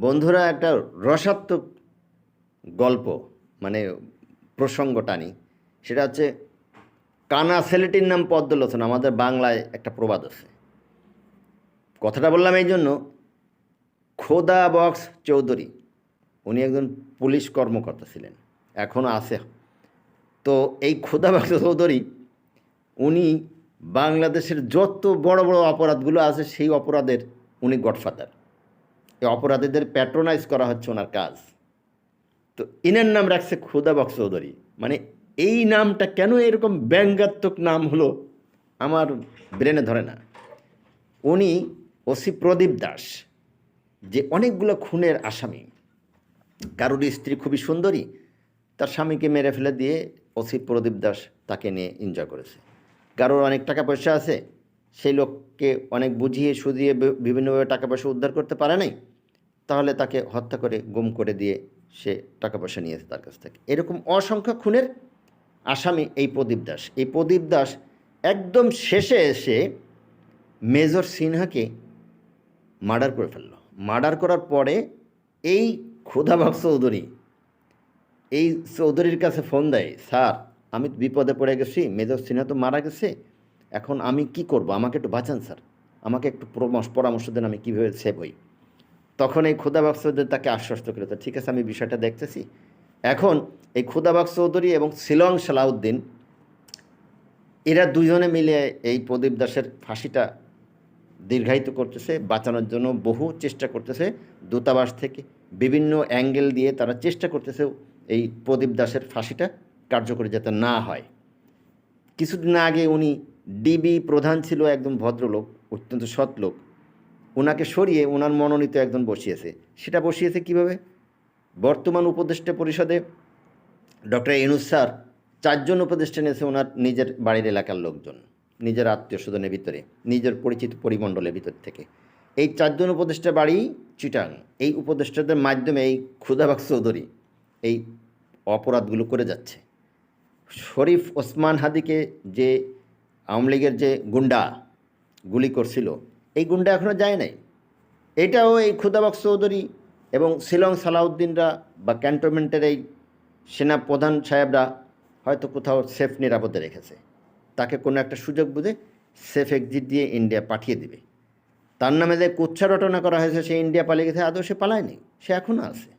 বন্ধুরা, একটা রসাত্মক গল্প মানে প্রসঙ্গ টানি। সেটা হচ্ছে কানা ছেলেটির নাম পদ্মলোচন। আমাদের বাংলায় একটা প্রবাদ আছে। কথাটা বললাম এই জন্য, খোদা বক্স চৌধুরী উনি একজন পুলিশ কর্মকর্তা ছিলেন, এখনও আছে। তো এই খোদা বক্স চৌধুরী উনি বাংলাদেশের যত বড় বড় অপরাধগুলো আছে সেই অপরাধের উনি গডফাদার। এই অপরাধীদের প্যাট্রোনাইজ করা হচ্ছে ওনার কাজ। তো ইনার নাম রাখছে খোদা বক্স চৌধুরী। মানে এই নামটা কেন এরকম ব্যঙ্গাত্মক নাম হলো আমার ব্রেনে ধরে না। উনি ওসি প্রদীপ দাস, যে অনেকগুলো খুনের আসামি, কারোর স্ত্রী খুবই সুন্দরী, তার স্বামীকে মেরে ফেলে দিয়ে ওসি প্রদীপ দাস তাকে নিয়ে এনজয় করেছে। কারোর অনেক টাকা পয়সা আছে, সেই লোককে অনেক বুঝিয়ে সুঝিয়ে বিভিন্নভাবে টাকা পয়সা উদ্ধার করতে পারে নাই, তাহলে তাকে হত্যা করে গুম করে দিয়ে সে টাকা পয়সা নিয়েছে তার কাছ থেকে। এরকম অসংখ্য খুনের আসামি এই প্রদীপ দাস। এই প্রদীপ দাস একদম শেষে এসে মেজর সিনহাকে মার্ডার করে ফেলল। মার্ডার করার পরে এই খোদাবাগ চৌধুরী এই চৌধুরীর কাছে ফোন দেয়, স্যার আমি বিপদে পড়ে গেছি, মেজর সিনহা তো মারা গেছে, এখন আমি কি করব, আমাকে একটু বাঁচান স্যার, আমাকে একটু পরামর্শ দেন আমি কীভাবে সেভ হই। তখন এই খোদাবাগ চৌধুরী তাকে আশ্বস্ত করে, তো ঠিক আছে আমি বিষয়টা দেখতেছি। এখন এই খোদাবাগ চৌধুরী এবং শিলং সালাউদ্দিন এরা দুজনে মিলে এই প্রদীপ দাসের ফাঁসিটা দীর্ঘায়িত করতেছে, বাঁচানোর জন্য বহু চেষ্টা করতেছে। দূতাবাস থেকে বিভিন্ন অ্যাঙ্গেল দিয়ে তারা চেষ্টা করতেছে এই প্রদীপ দাসের ফাঁসিটা কার্যকরী যাতে না হয়। কিছুদিন আগে উনি ডিবি প্রধান ছিল, একদম ভদ্রলোক, অত্যন্ত সৎ লোক, ওনাকে সরিয়ে ওনার মনোনীত একজন বসিয়েছে। সেটা বসিয়েছে কিভাবে? বর্তমান উপদেষ্টা পরিষদে ডক্টর ইউনূস স্যার 4 জন উপদেষ্টা নিয়েছে ওনার নিজের বাড়ির এলাকার লোকজন, নিজের আত্মীয় স্বজনের ভিতরে, নিজের পরিচিত পরিমণ্ডলের ভিতর থেকে। এই 4 জন উপদেষ্টা বাড়ি চিটাং। এই উপদেষ্টাদের মাধ্যমে এই খোদাবাগ চৌধুরী এই অপরাধগুলো করে যাচ্ছে। শরীফ ওসমান হাদিকে যে আওয়ামী লীগের যে গুন্ডা গুলি করছিল, এই গুন্ডা এখনও যায় নাই। এটাও এই খোদাবাগ চৌধুরী এবং শিলং সালাউদ্দিনরা বা ক্যান্টনমেন্টের এই সেনা প্রধান সাহেবরা হয়তো কোথাও সেফ নিরাপদে রেখেছে। তাকে কোনো একটা সুযোগ বুঝে সেফ এক্সিট দিয়ে ইন্ডিয়া পাঠিয়ে দিবে। তার নামে যে কুৎসা রটনা করা হয়েছে, সে ইন্ডিয়া পালিয়ে গেছে, আদৌ সে পালায়নি, সে এখনও আছে।